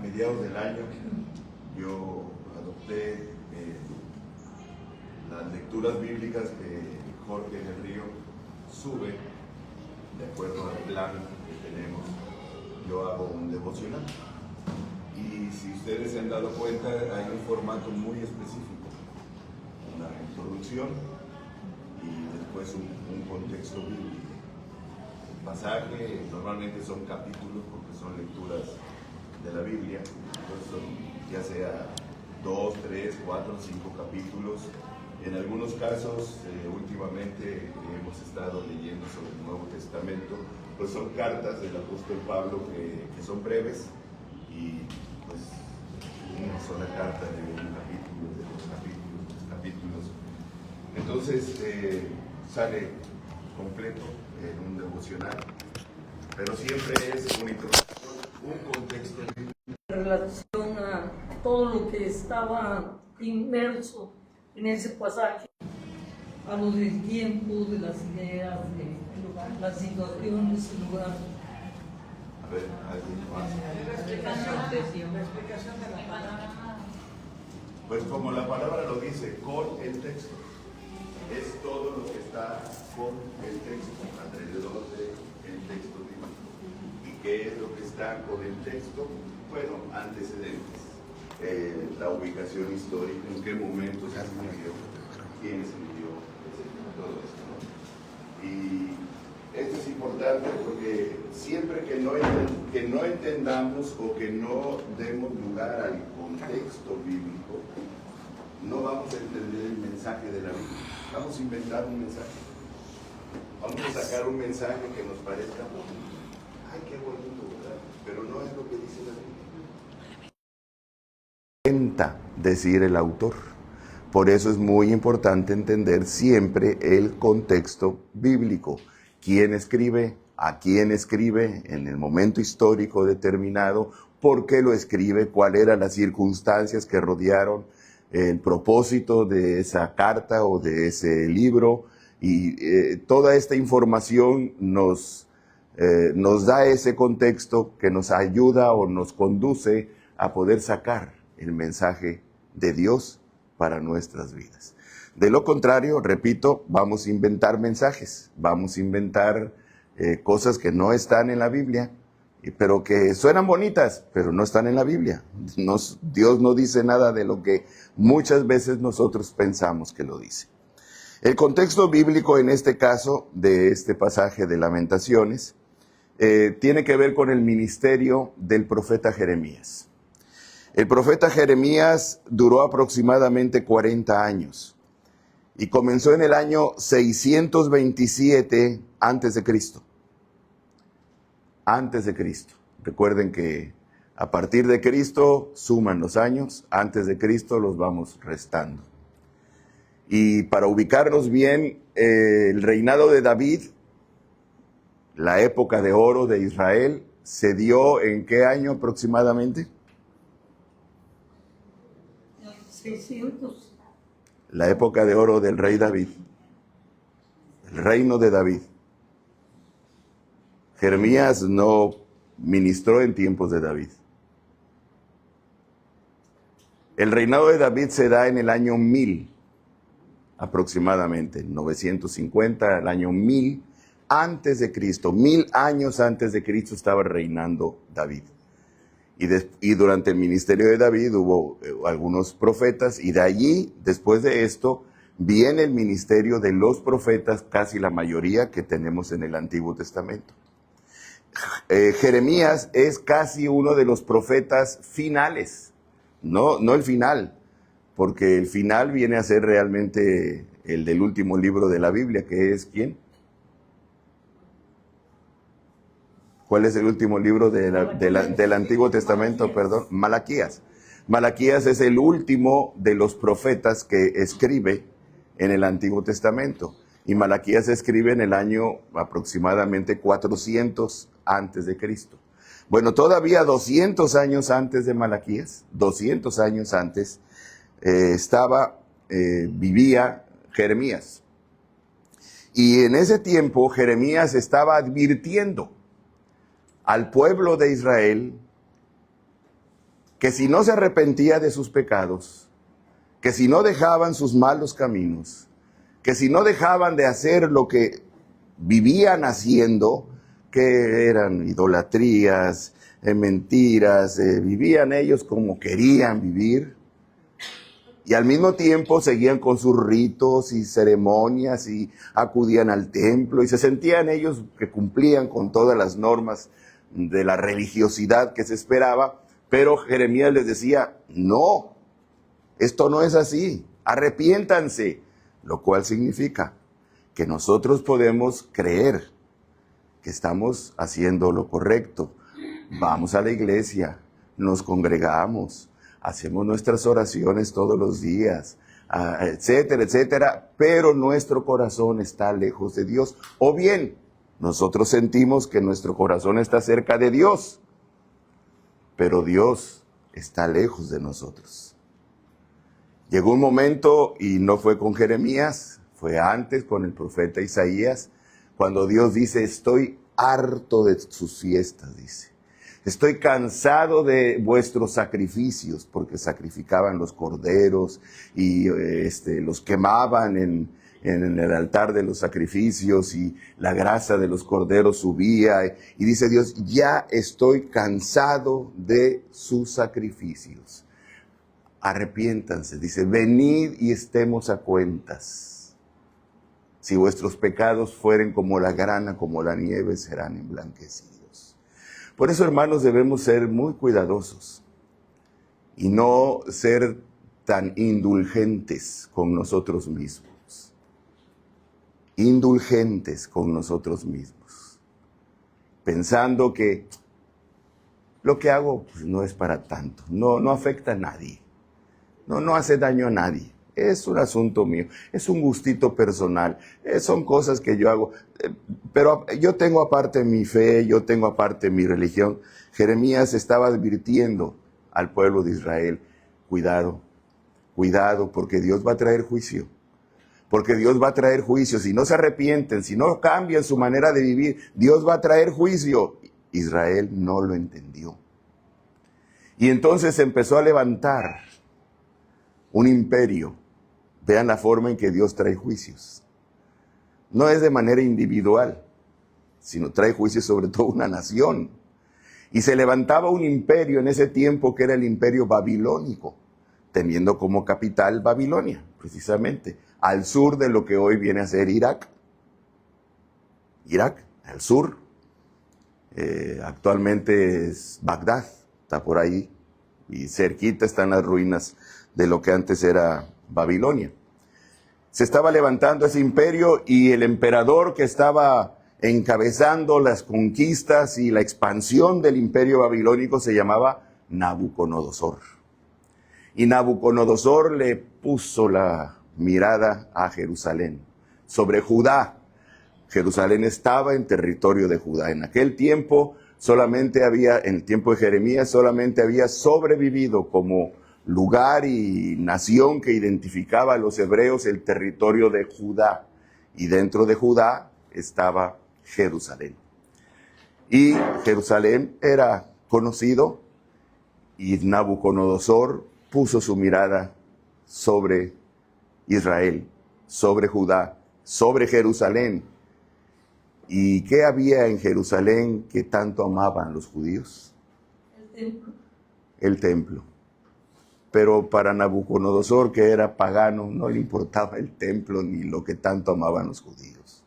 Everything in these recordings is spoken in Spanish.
mediados del año yo adopté las lecturas bíblicas que Jorge del Río sube de acuerdo al plan que tenemos. Yo hago un devocional y si ustedes se han dado cuenta hay un formato muy específico, una introducción y después un contexto bíblico. El pasaje normalmente son capítulos porque son lecturas de la Biblia, entonces son ya sea 2, 3, 4, 5 capítulos. En algunos casos, últimamente hemos estado leyendo sobre el Nuevo Testamento, pues son cartas del apóstol Pablo que son breves y pues una sola carta de un capítulo, de 2 capítulos, 3 capítulos. Entonces sale completo en un devocional, pero siempre es una introducción, un contexto. En relación a todo lo que estaba inmerso en ese pasaje, a lo del tiempo, de las ideas, de las situaciones, el lugar. A ver, ¿alguien más? La explicación de la palabra. Pues como la palabra lo dice, con el texto. Es todo lo que está con el texto, alrededor del texto bíblico. ¿Y qué es lo que está con el texto? Bueno, antecedentes. La ubicación histórica, en qué momento se escribió, quién escribió, etcétera, todo esto, ¿no? Y esto es importante porque siempre que no entendamos o que no demos lugar al contexto bíblico, no vamos a entender el mensaje de la Biblia. Vamos a inventar un mensaje. Vamos a sacar un mensaje que nos parezca bonito. Ay, qué bonito, ¿verdad? Pero no es lo que dice la Biblia. Intenta decir el autor. Por eso es muy importante entender siempre el contexto bíblico. ¿Quién escribe? ¿A quién escribe? En el momento histórico determinado. ¿Por qué lo escribe? ¿Cuáles eran las circunstancias que rodearon el propósito de esa carta o de ese libro? Y toda esta información nos da ese contexto que nos ayuda o nos conduce a poder sacar el mensaje de Dios para nuestras vidas. De lo contrario, repito, vamos a inventar mensajes, vamos a inventar cosas que no están en la Biblia, pero que suenan bonitas, pero no están en la Biblia. Dios no dice nada de lo que muchas veces nosotros pensamos que lo dice. El contexto bíblico en este caso, de este pasaje de Lamentaciones, tiene que ver con el ministerio del profeta Jeremías. El profeta Jeremías duró aproximadamente 40 años y comenzó en el año 627 antes de Cristo. Antes de Cristo. Recuerden que a partir de Cristo suman los años, antes de Cristo los vamos restando. Y para ubicarnos bien, el reinado de David, la época de oro de Israel, se dio ¿en qué año aproximadamente? 600. La época de oro del rey David, el reino de David. Jeremías no ministró en tiempos de David. El reinado de David se da en el año 1000, aproximadamente, 950, el año 1000 antes de Cristo. 1000 años antes de Cristo estaba reinando David. Y durante el ministerio de David hubo algunos profetas, y de allí, después de esto, viene el ministerio de los profetas, casi la mayoría que tenemos en el Antiguo Testamento. Jeremías es casi uno de los profetas finales, no el final, porque el final viene a ser realmente el del último libro de la Biblia, que es ¿quién? ¿Cuál es el último libro del Antiguo Testamento? Perdón, Malaquías. Malaquías es el último de los profetas que escribe en el Antiguo Testamento. Y Malaquías se escribe en el año aproximadamente 400 antes de Cristo. Bueno, todavía 200 años antes de Malaquías, 200 años antes, vivía Jeremías. Y en ese tiempo Jeremías estaba advirtiendo al pueblo de Israel que si no se arrepentía de sus pecados, que si no dejaban sus malos caminos, que si no dejaban de hacer lo que vivían haciendo, que eran idolatrías, mentiras, vivían ellos como querían vivir, y al mismo tiempo seguían con sus ritos y ceremonias y acudían al templo y se sentían ellos que cumplían con todas las normas de la religiosidad que se esperaba, pero Jeremías les decía, no, esto no es así, arrepiéntanse, lo cual significa que nosotros podemos creer que estamos haciendo lo correcto. Vamos a la iglesia, nos congregamos, hacemos nuestras oraciones todos los días, etcétera, etcétera, pero nuestro corazón está lejos de Dios. O bien, nosotros sentimos que nuestro corazón está cerca de Dios, pero Dios está lejos de nosotros. Llegó un momento, y no fue con Jeremías, fue antes con el profeta Isaías, cuando Dios dice, estoy harto de sus fiestas, dice. Estoy cansado de vuestros sacrificios, porque sacrificaban los corderos y los quemaban en el altar de los sacrificios y la grasa de los corderos subía. Y dice Dios, ya estoy cansado de sus sacrificios. Arrepiéntanse, dice, venid y estemos a cuentas. Si vuestros pecados fueren como la grana, como la nieve, serán emblanquecidos. Por eso, hermanos, debemos ser muy cuidadosos y no ser tan indulgentes con nosotros mismos. Indulgentes con nosotros mismos. Pensando que lo que hago pues, no es para tanto, no afecta a nadie, no hace daño a nadie. Es un asunto mío, es un gustito personal, son cosas que yo hago, pero yo tengo aparte mi fe, yo tengo aparte mi religión. Jeremías estaba advirtiendo al pueblo de Israel, cuidado, porque Dios va a traer juicio, porque Dios va a traer juicio. Si no se arrepienten, si no cambian su manera de vivir, Dios va a traer juicio. Israel no lo entendió. Y entonces se empezó a levantar un imperio. Vean la forma en que Dios trae juicios. No es de manera individual, sino trae juicios sobre toda una nación. Y se levantaba un imperio en ese tiempo que era el imperio babilónico, teniendo como capital Babilonia, precisamente, al sur de lo que hoy viene a ser Irak. Irak, al sur, actualmente es Bagdad, está por ahí, y cerquita están las ruinas de lo que antes era Babilonia. Se estaba levantando ese imperio y el emperador que estaba encabezando las conquistas y la expansión del imperio babilónico se llamaba Nabucodonosor. Y Nabucodonosor le puso la mirada a Jerusalén, sobre Judá. Jerusalén estaba en territorio de Judá. En aquel tiempo en el tiempo de Jeremías, solamente había sobrevivido como lugar y nación que identificaba a los hebreos el territorio de Judá. Y dentro de Judá estaba Jerusalén. Y Jerusalén era conocido y Nabucodonosor puso su mirada sobre Israel, sobre Judá, sobre Jerusalén. ¿Y qué había en Jerusalén que tanto amaban los judíos? El templo. El templo. Pero para Nabucodonosor, que era pagano, no le importaba el templo ni lo que tanto amaban los judíos.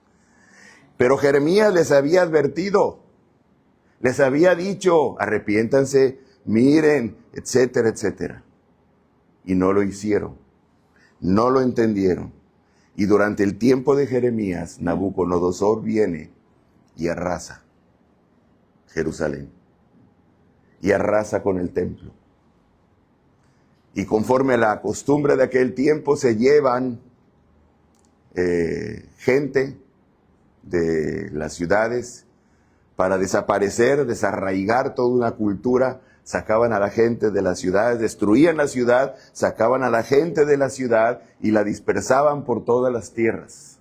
Pero Jeremías les había advertido, les había dicho, arrepiéntanse, miren, etcétera, etcétera. Y no lo hicieron, no lo entendieron. Y durante el tiempo de Jeremías, Nabucodonosor viene y arrasa Jerusalén. Y arrasa con el templo. Y conforme a la costumbre de aquel tiempo, se llevan gente de las ciudades para desaparecer, desarraigar toda una cultura. Sacaban a la gente de las ciudades, destruían la ciudad, sacaban a la gente de la ciudad y la dispersaban por todas las tierras,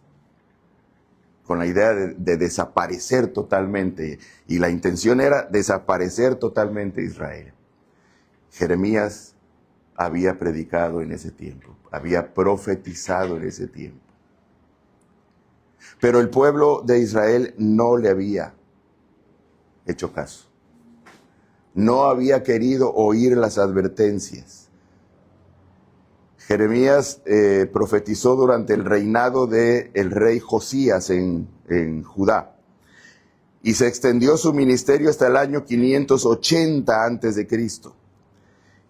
con la idea de desaparecer totalmente. Y la intención era desaparecer totalmente Israel. Jeremías había predicado en ese tiempo, había profetizado en ese tiempo. Pero el pueblo de Israel no le había hecho caso. No había querido oír las advertencias. Jeremías profetizó durante el reinado del rey Josías en Judá. Y se extendió su ministerio hasta el año 580 a.C.,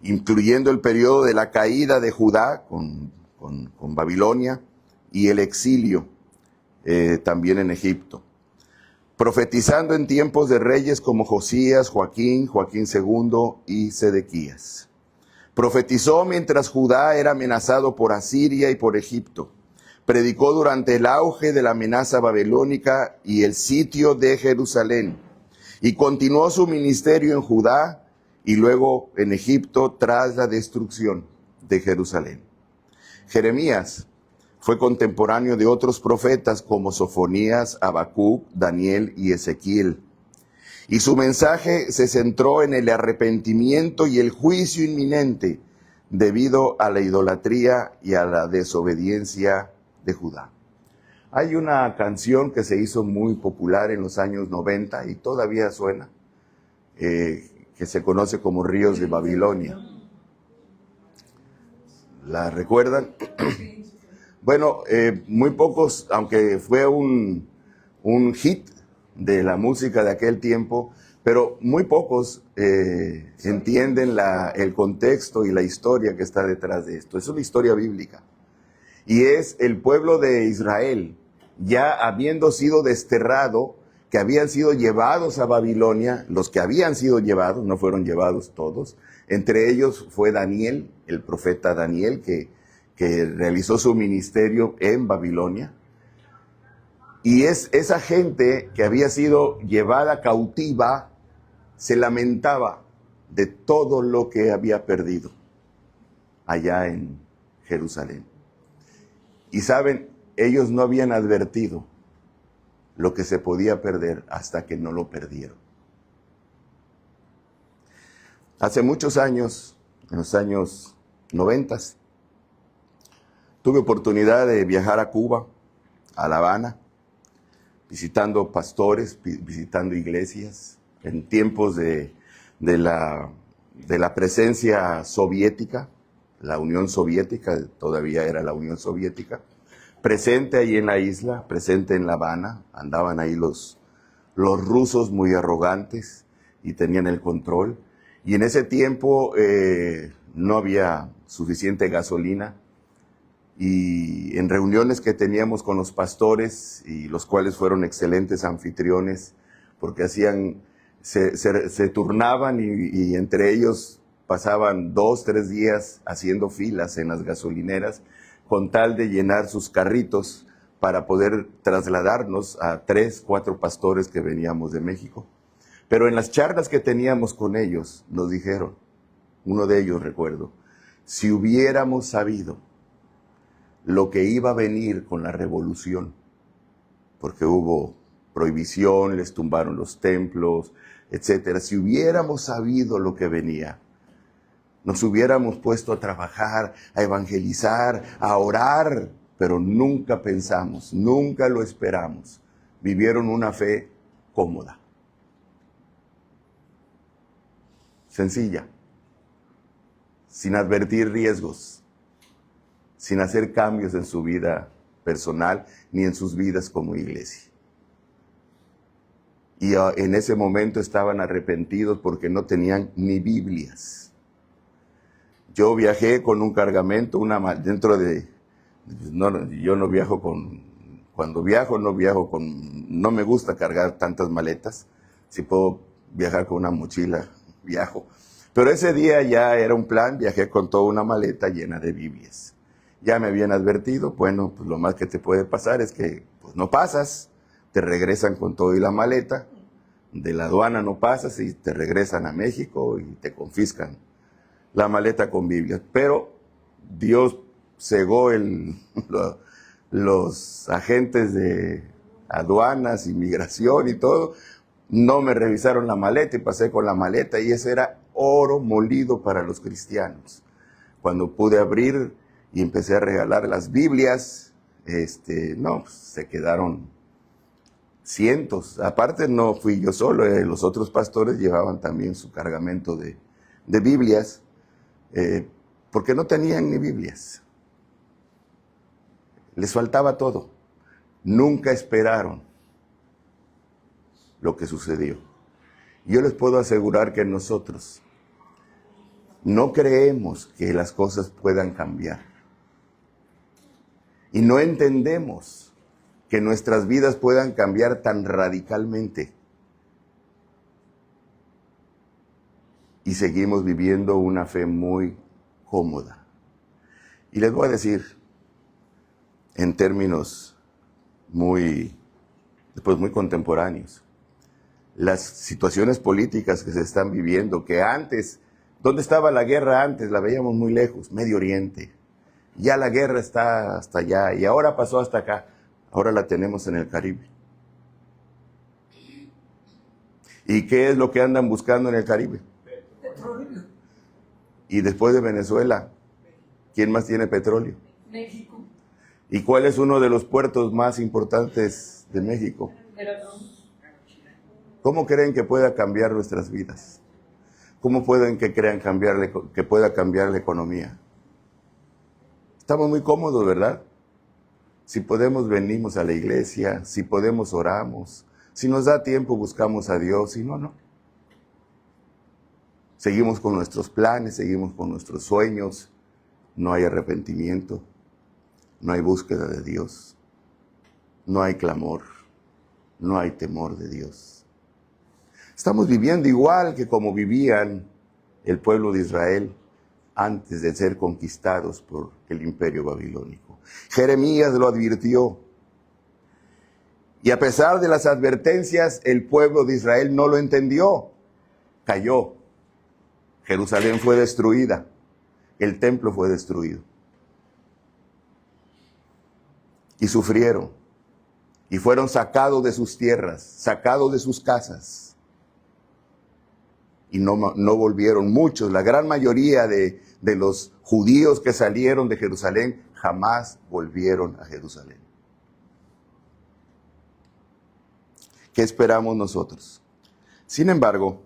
incluyendo el periodo de la caída de Judá con Babilonia y el exilio también en Egipto. Profetizando en tiempos de reyes como Josías, Joaquín II y Sedequías. Profetizó mientras Judá era amenazado por Asiria y por Egipto. Predicó durante el auge de la amenaza babilónica y el sitio de Jerusalén. Y continuó su ministerio en Judá y luego en Egipto tras la destrucción de Jerusalén. Jeremías fue contemporáneo de otros profetas como Sofonías, Habacuc, Daniel y Ezequiel. Y su mensaje se centró en el arrepentimiento y el juicio inminente debido a la idolatría y a la desobediencia de Judá. Hay una canción que se hizo muy popular en los años 90 y todavía suena, que se conoce como Ríos de Babilonia. ¿La recuerdan? Bueno, muy pocos, aunque fue un hit de la música de aquel tiempo, pero muy pocos entienden el contexto y la historia que está detrás de esto. Es una historia bíblica. Y es el pueblo de Israel, ya habiendo sido desterrado, que habían sido llevados a Babilonia, los que habían sido llevados, no fueron llevados todos, entre ellos fue Daniel, el profeta Daniel, que realizó su ministerio en Babilonia. Y es esa gente que había sido llevada cautiva, se lamentaba de todo lo que había perdido allá en Jerusalén. Y saben, ellos no habían advertido lo que se podía perder hasta que no lo perdieron. Hace muchos años, en los años 90, tuve oportunidad de viajar a Cuba, a La Habana, visitando pastores, visitando iglesias, en tiempos de la presencia soviética, la Unión Soviética, todavía era la Unión Soviética, presente ahí en la isla, presente en La Habana. Andaban ahí los rusos muy arrogantes y tenían el control. Y en ese tiempo no había suficiente gasolina. Y en reuniones que teníamos con los pastores, y los cuales fueron excelentes anfitriones, porque se turnaban y entre ellos pasaban 2, 3 días haciendo filas en las gasolineras con tal de llenar sus carritos para poder trasladarnos a 3, 4 pastores que veníamos de México. Pero en las charlas que teníamos con ellos, nos dijeron, uno de ellos recuerdo, si hubiéramos sabido lo que iba a venir con la revolución, porque hubo prohibición, les tumbaron los templos, etcétera. Si hubiéramos sabido lo que venía, nos hubiéramos puesto a trabajar, a evangelizar, a orar, pero nunca pensamos, nunca lo esperamos. Vivieron una fe cómoda, sencilla, sin advertir riesgos, sin hacer cambios en su vida personal ni en sus vidas como iglesia. Y en ese momento estaban arrepentidos porque no tenían ni Biblias. Yo viajé con un cargamento, yo no viajo cuando viajo no me gusta cargar tantas maletas. Si puedo viajar con una mochila, viajo. Pero ese día ya era un plan, viajé con toda una maleta llena de Biblias. Ya me habían advertido, bueno, pues lo más que te puede pasar es que pues no pasas, te regresan con todo y la maleta, de la aduana no pasas y te regresan a México y te confiscan la maleta con Biblias. Pero Dios cegó los agentes de aduanas, inmigración y todo. No me revisaron la maleta y pasé con la maleta y esa era oro molido para los cristianos. Cuando pude abrir y empecé a regalar las Biblias, pues, se quedaron cientos. Aparte no fui yo solo, los otros pastores llevaban también su cargamento de Biblias, porque no tenían ni Biblias. Les faltaba todo. Nunca esperaron lo que sucedió. Yo les puedo asegurar que nosotros no creemos que las cosas puedan cambiar. Y no entendemos que nuestras vidas puedan cambiar tan radicalmente. Y seguimos viviendo una fe muy cómoda. Y les voy a decir, en términos muy contemporáneos, las situaciones políticas que se están viviendo, que antes, ¿dónde estaba la guerra antes? La veíamos muy lejos, Medio Oriente. Ya la guerra está hasta allá y ahora pasó hasta acá. Ahora la tenemos en el Caribe. ¿Y qué es lo que andan buscando en el Caribe? Petróleo. Y después de Venezuela, ¿quién más tiene petróleo? México. ¿Y cuál es uno de los puertos más importantes de México? Veracruz. ¿Cómo creen que pueda cambiar nuestras vidas? ¿Cómo pueden que crean que pueda cambiar la economía? Estamos muy cómodos, ¿verdad? Si podemos, venimos a la iglesia, si podemos, oramos, si nos da tiempo, buscamos a Dios, si no, no. Seguimos con nuestros planes, seguimos con nuestros sueños, no hay arrepentimiento, no hay búsqueda de Dios, no hay clamor, no hay temor de Dios. Estamos viviendo igual que como vivían el pueblo de Israel antes de ser conquistados por el imperio babilónico. Jeremías lo advirtió. Y a pesar de las advertencias, el pueblo de Israel no lo entendió. Cayó. Jerusalén fue destruida. El templo fue destruido. Y sufrieron. Y fueron sacados de sus tierras, sacados de sus casas. Y no volvieron muchos. La gran mayoría de los judíos que salieron de Jerusalén jamás volvieron a Jerusalén. ¿Qué esperamos nosotros? Sin embargo,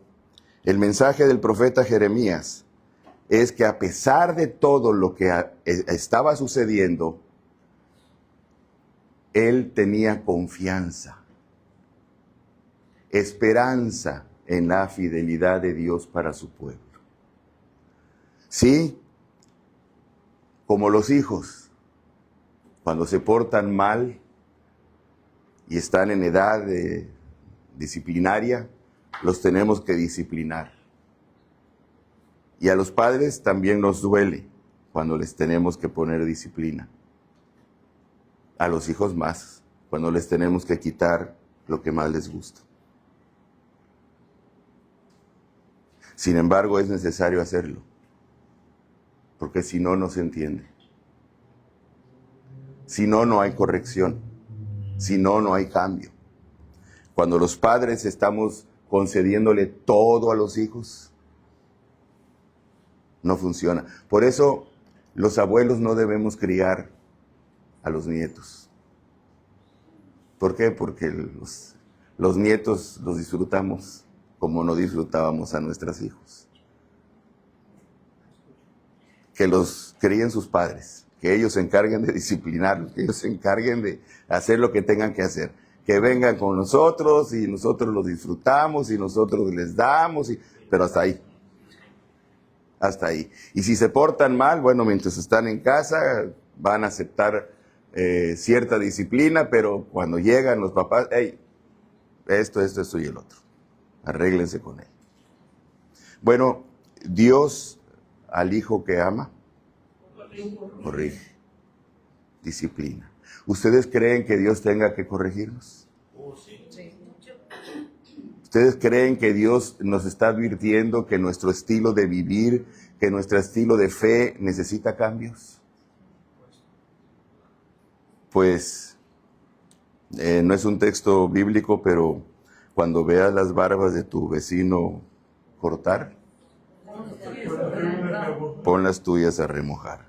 el mensaje del profeta Jeremías es que a pesar de todo lo que estaba sucediendo, él tenía confianza, esperanza en la fidelidad de Dios para su pueblo. Sí, como los hijos, cuando se portan mal y están en edad disciplinaria, los tenemos que disciplinar. Y a los padres también nos duele cuando les tenemos que poner disciplina. A los hijos más, cuando les tenemos que quitar lo que más les gusta. Sin embargo, es necesario hacerlo, porque si no, no se entiende. Si no, no hay corrección. Si no, no hay cambio. Cuando los padres estamos concediéndole todo a los hijos, no funciona. Por eso, los abuelos no debemos criar a los nietos. ¿Por qué? Porque los nietos los disfrutamos como no disfrutábamos a nuestros hijos. Que los críen sus padres, que ellos se encarguen de disciplinarlos, que ellos se encarguen de hacer lo que tengan que hacer. Que vengan con nosotros y nosotros los disfrutamos y nosotros les damos, pero hasta ahí. Hasta ahí. Y si se portan mal, bueno, mientras están en casa van a aceptar cierta disciplina, pero cuando llegan los papás, hey, esto y el otro. Arréglense con él. Bueno, Dios al hijo que ama, corrige, disciplina. ¿Ustedes creen que Dios tenga que corregirnos? ¿Ustedes creen que Dios nos está advirtiendo que nuestro estilo de vivir, que nuestro estilo de fe necesita cambios? Pues no es un texto bíblico, pero cuando veas las barbas de tu vecino cortar, pon las tuyas a remojar.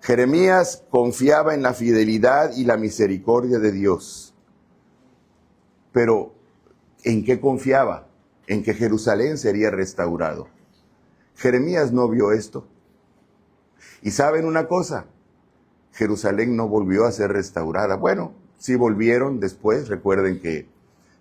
Jeremías confiaba en la fidelidad y la misericordia de Dios. Pero, ¿en qué confiaba? En que Jerusalén sería restaurado. Jeremías no vio esto. Y ¿saben una cosa? Jerusalén no volvió a ser restaurada. Bueno, sí volvieron después. Recuerden que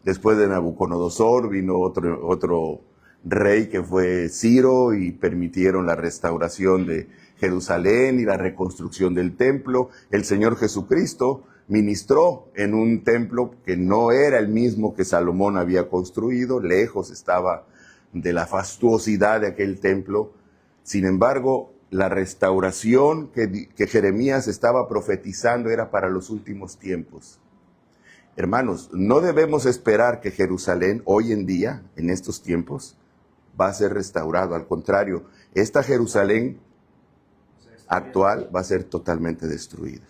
después de Nabucodonosor vino otro rey que fue Ciro y permitieron la restauración de Jerusalén y la reconstrucción del templo. El Señor Jesucristo ministró en un templo que no era el mismo que Salomón había construido, lejos estaba de la fastuosidad de aquel templo. Sin embargo, la restauración que Jeremías estaba profetizando era para los últimos tiempos. Hermanos, no debemos esperar que Jerusalén hoy en día, en estos tiempos, va a ser restaurado. Al contrario, esta Jerusalén actual va a ser totalmente destruida.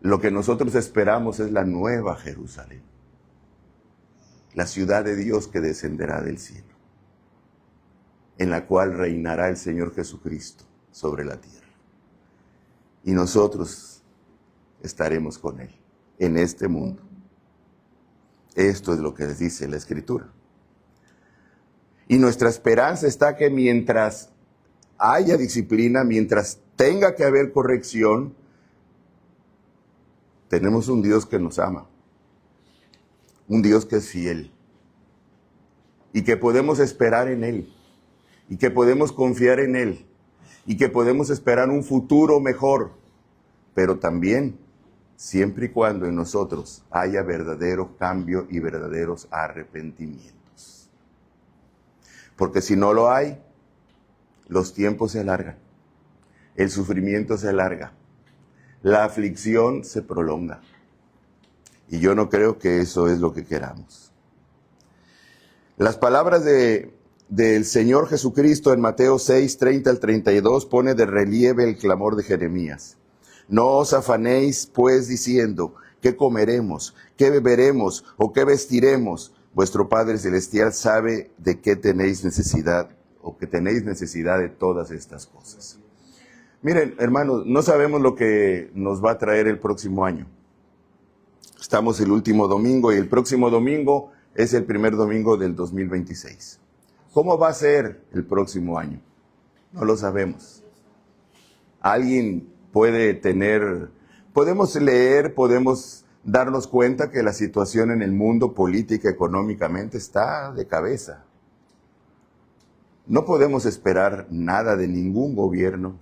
Lo que nosotros esperamos es la nueva Jerusalén, la ciudad de Dios que descenderá del cielo, en la cual reinará el Señor Jesucristo sobre la tierra. Y nosotros estaremos con Él en este mundo. Esto es lo que les dice la Escritura. Y nuestra esperanza está que mientras haya disciplina, mientras tenga que haber corrección, tenemos un Dios que nos ama, un Dios que es fiel y que podemos esperar en Él y que podemos confiar en Él y que podemos esperar un futuro mejor, pero también siempre y cuando en nosotros haya verdadero cambio y verdaderos arrepentimientos. Porque si no lo hay, los tiempos se alargan, el sufrimiento se alarga, la aflicción se prolonga. Y yo no creo que eso es lo que queramos. Las palabras del Señor Jesucristo en Mateo 6, 30 al 32 pone de relieve el clamor de Jeremías. No os afanéis pues diciendo, ¿qué comeremos? ¿Qué beberemos? ¿O qué vestiremos? Vuestro Padre Celestial sabe de qué tenéis necesidad o que tenéis necesidad de todas estas cosas. Miren, hermanos, no sabemos lo que nos va a traer el próximo año. Estamos el último domingo y el próximo domingo es el primer domingo del 2026. ¿Cómo va a ser el próximo año? No lo sabemos. Alguien puede podemos leer, podemos darnos cuenta que la situación en el mundo política, económicamente, está de cabeza. No podemos esperar nada de ningún gobierno,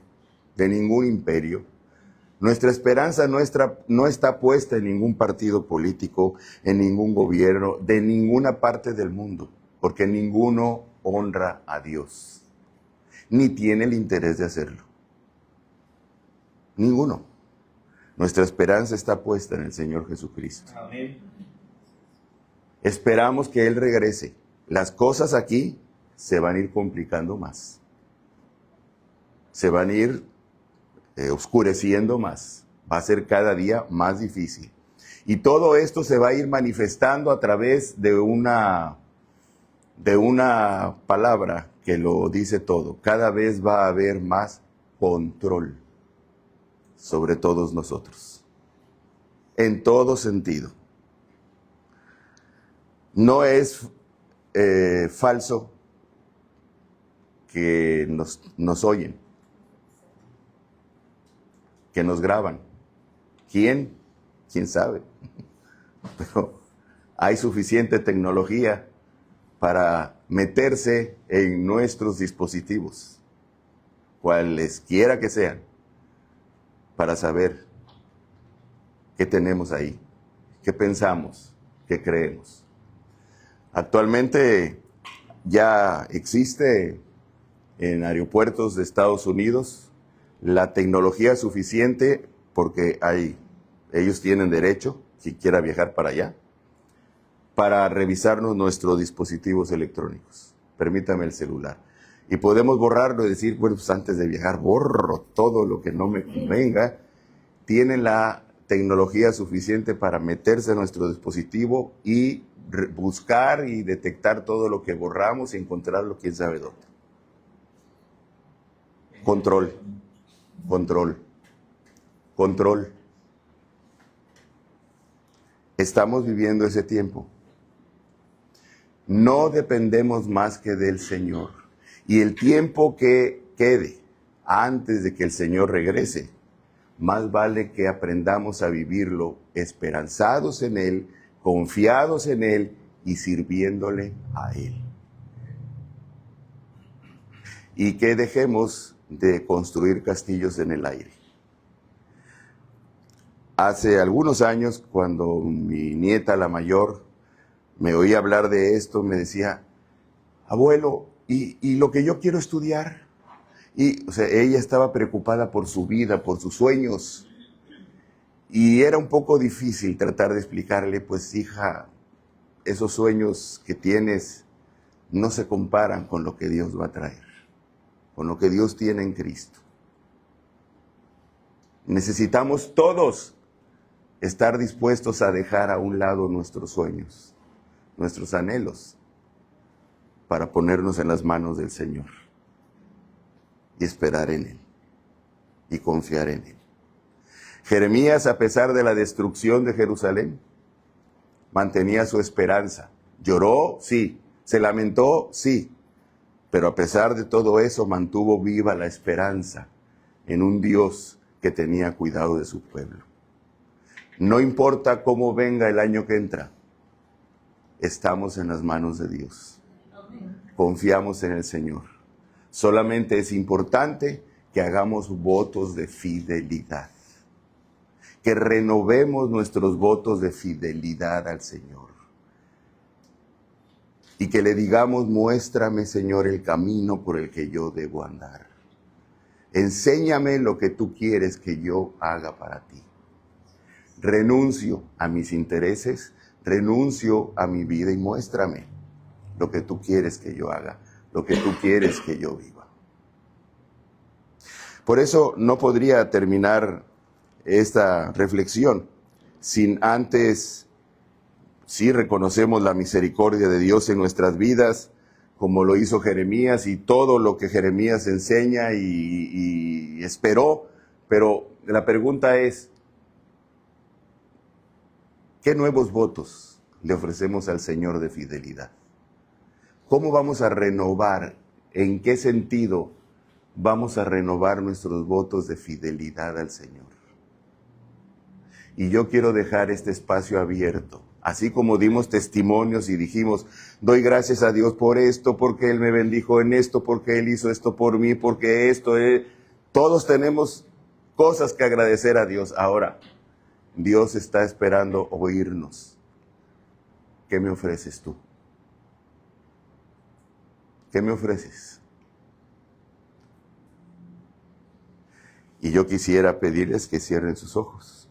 de ningún imperio. Nuestra esperanza no está puesta en ningún partido político, en ningún gobierno, de ninguna parte del mundo, porque ninguno honra a Dios, ni tiene el interés de hacerlo. Ninguno. Nuestra esperanza está puesta en el Señor Jesucristo. Amén. Esperamos que Él regrese. Las cosas aquí se van a ir complicando más. Se van a ir oscureciendo más. Va a ser cada día más difícil. Y todo esto se va a ir manifestando a través de una palabra que lo dice todo. Cada vez va a haber más control sobre todos nosotros, en todo sentido. No es falso que nos oyen, que nos graban. ¿Quién? ¿Quién sabe? Pero hay suficiente tecnología para meterse en nuestros dispositivos, cualesquiera que sean, para saber qué tenemos ahí, qué pensamos, qué creemos. Actualmente ya existe en aeropuertos de Estados Unidos la tecnología suficiente, porque ellos tienen derecho, si quiera viajar para allá, para revisarnos nuestros dispositivos electrónicos. Permítame el celular. Y podemos borrarlo y decir, bueno, pues antes de viajar borro todo lo que no me convenga. Tienen la tecnología suficiente para meterse a nuestro dispositivo y buscar y detectar todo lo que borramos y encontrarlo quién sabe dónde. Control, control, control. Estamos viviendo ese tiempo. No dependemos más que del Señor. Y el tiempo que quede antes de que el Señor regrese, más vale que aprendamos a vivirlo esperanzados en Él, confiados en Él y sirviéndole a Él. Y que dejemos de construir castillos en el aire. Hace algunos años, cuando mi nieta, la mayor, me oía hablar de esto, me decía, abuelo, ¿y lo que yo quiero estudiar? Y, o sea, ella estaba preocupada por su vida, por sus sueños. Y era un poco difícil tratar de explicarle, pues hija, esos sueños que tienes no se comparan con lo que Dios va a traer, con lo que Dios tiene en Cristo. Necesitamos todos estar dispuestos a dejar a un lado nuestros sueños, nuestros anhelos, para ponernos en las manos del Señor y esperar en Él y confiar en Él. Jeremías, a pesar de la destrucción de Jerusalén, mantenía su esperanza. Lloró, sí. Se lamentó, sí. Pero a pesar de todo eso, mantuvo viva la esperanza en un Dios que tenía cuidado de su pueblo. No importa cómo venga el año que entra, estamos en las manos de Dios. Confiamos en el Señor. Solamente es importante que hagamos votos de fidelidad, que renovemos nuestros votos de fidelidad al Señor y que le digamos, muéstrame, Señor, el camino por el que yo debo andar. Enséñame lo que tú quieres que yo haga para ti. Renuncio a mis intereses, renuncio a mi vida y muéstrame lo que tú quieres que yo haga, lo que tú quieres que yo viva. Por eso no podría terminar esta reflexión sin antes, sí reconocemos la misericordia de Dios en nuestras vidas, como lo hizo Jeremías y todo lo que Jeremías enseña y esperó, pero la pregunta es, ¿qué nuevos votos le ofrecemos al Señor de fidelidad? ¿Cómo vamos a renovar? ¿En qué sentido vamos a renovar nuestros votos de fidelidad al Señor? Y yo quiero dejar este espacio abierto. Así como dimos testimonios y dijimos, doy gracias a Dios por esto, porque Él me bendijo en esto, porque Él hizo esto por mí, porque esto es... Todos tenemos cosas que agradecer a Dios. Ahora, Dios está esperando oírnos. ¿Qué me ofreces tú? ¿Qué me ofreces? Y yo quisiera pedirles que cierren sus ojos.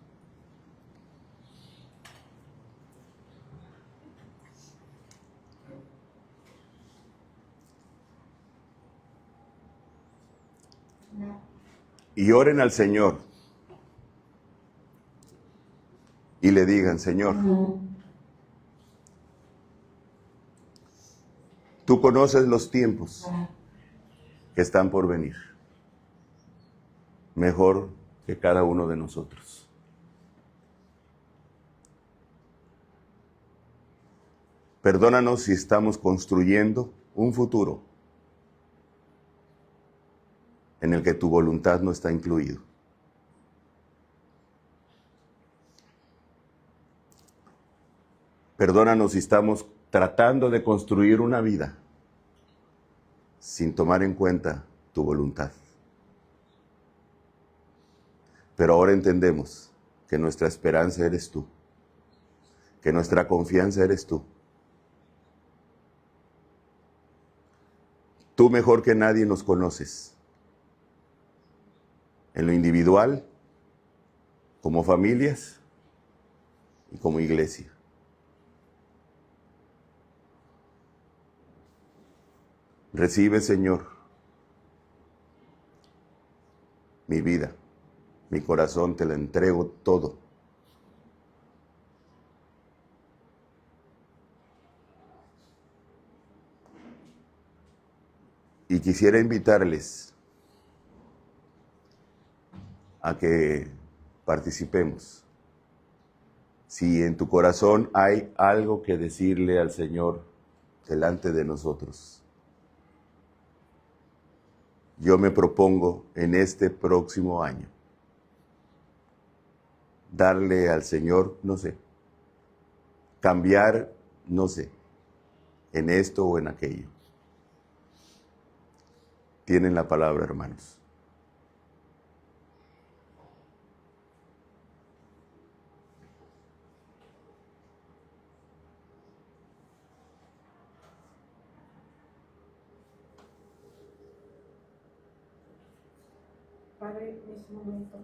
Y oren al Señor. Y le digan, Señor, tú conoces los tiempos que están por venir, mejor que cada uno de nosotros. Perdónanos si estamos construyendo un futuro en el que tu voluntad no está incluido. Perdónanos si estamos tratando de construir una vida sin tomar en cuenta tu voluntad. Pero ahora entendemos que nuestra esperanza eres tú, que nuestra confianza eres tú. Tú mejor que nadie nos conoces, en lo individual, como familias y como iglesia. Recibe, Señor, mi vida, mi corazón, te la entrego todo. Y quisiera invitarles a que participemos. Si en tu corazón hay algo que decirle al Señor delante de nosotros, yo me propongo en este próximo año darle al Señor, no sé, cambiar, no sé, en esto o en aquello. Tienen la palabra, hermanos. Padre, en este momento,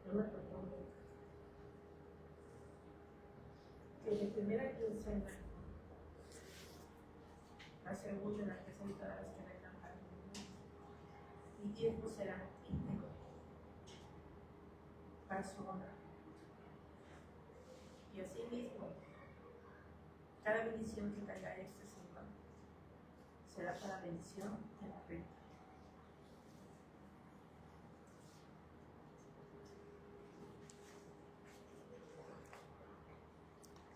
yo me propongo que de primera quincena asegure la presenta de las que vengan para mí. Mi tiempo será íntegro para su honra. Y así mismo, cada bendición que caiga este Señor será para bendición en la vida.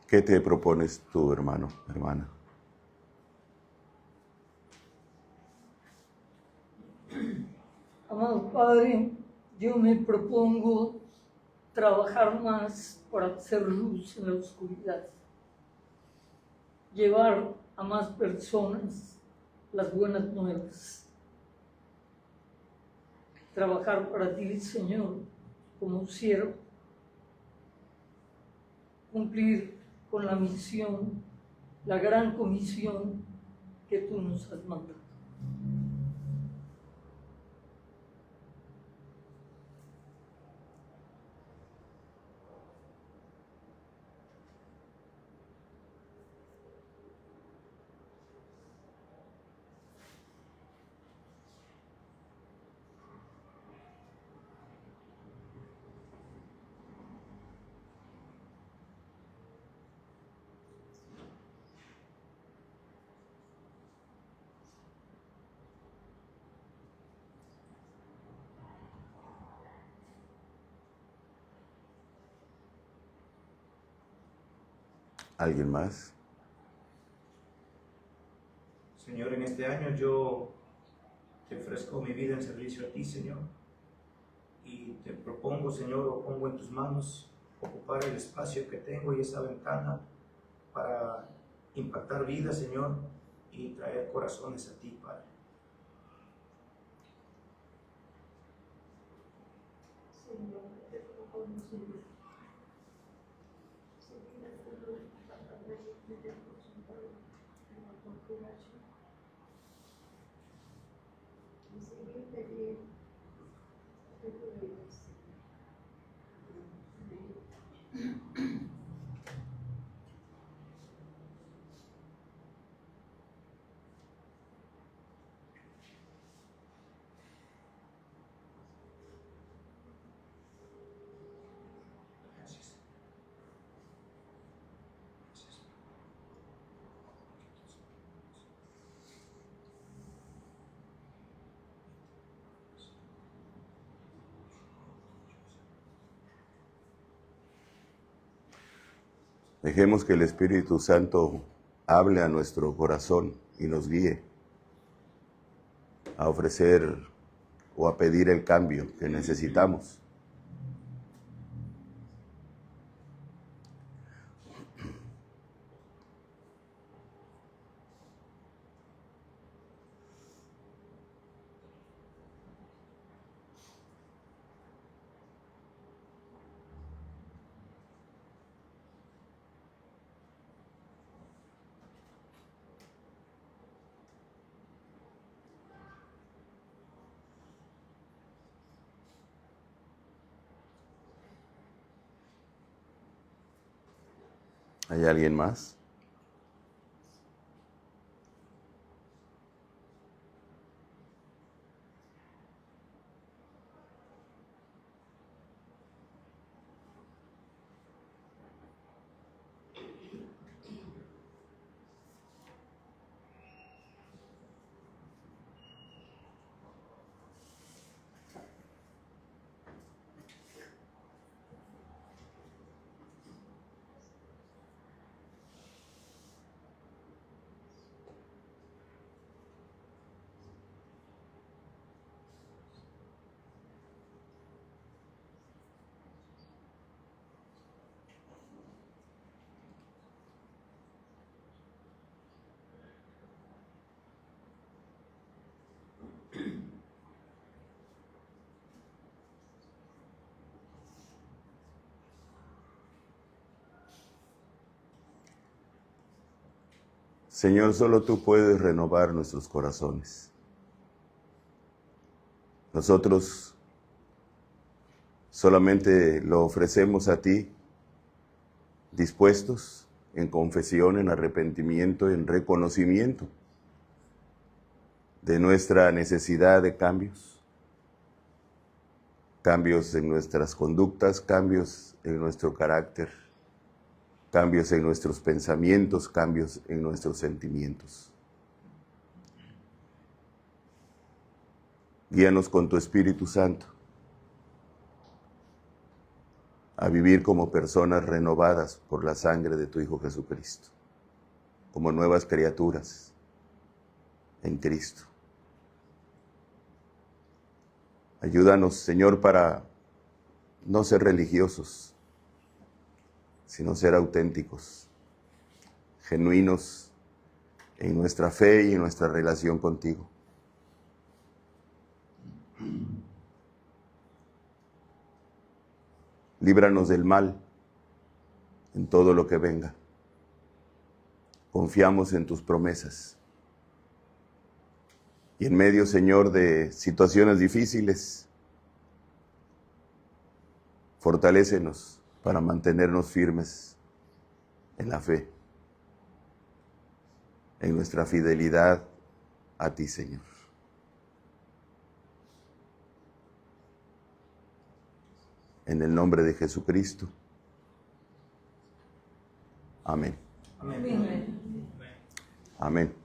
¿Qué te propones tú, hermano, hermana? Amado Padre, yo me propongo trabajar más para hacer luz en la oscuridad, llevar a más personas las buenas nuevas, trabajar para ti, Señor, como siervo, cumplir con la misión, la gran comisión que tú nos has mandado. ¿Alguien más? Señor, en este año yo te ofrezco mi vida en servicio a ti, Señor. Y te propongo, Señor, o pongo en tus manos ocupar el espacio que tengo y esa ventana para impactar vidas, Señor, y traer corazones a ti, Padre. Señor, te propongo, Señor. Gracias. Gracias. Dejemos que el Espíritu Santo hable a nuestro corazón y nos guíe a ofrecer o a pedir el cambio que necesitamos. ¿Hay alguien más? Señor, solo tú puedes renovar nuestros corazones. Nosotros solamente lo ofrecemos a ti, dispuestos en confesión, en arrepentimiento, en reconocimiento de nuestra necesidad de cambios, cambios en nuestras conductas, cambios en nuestro carácter, cambios en nuestros pensamientos, cambios en nuestros sentimientos. Guíanos con tu Espíritu Santo a vivir como personas renovadas por la sangre de tu Hijo Jesucristo, como nuevas criaturas en Cristo. Ayúdanos, Señor, para no ser religiosos, sino ser auténticos, genuinos en nuestra fe y en nuestra relación contigo. Líbranos del mal en todo lo que venga. Confiamos en tus promesas. Y en medio, Señor, de situaciones difíciles, fortalécenos para mantenernos firmes en la fe, en nuestra fidelidad a ti, Señor. En el nombre de Jesucristo. Amén. Amén. Amén.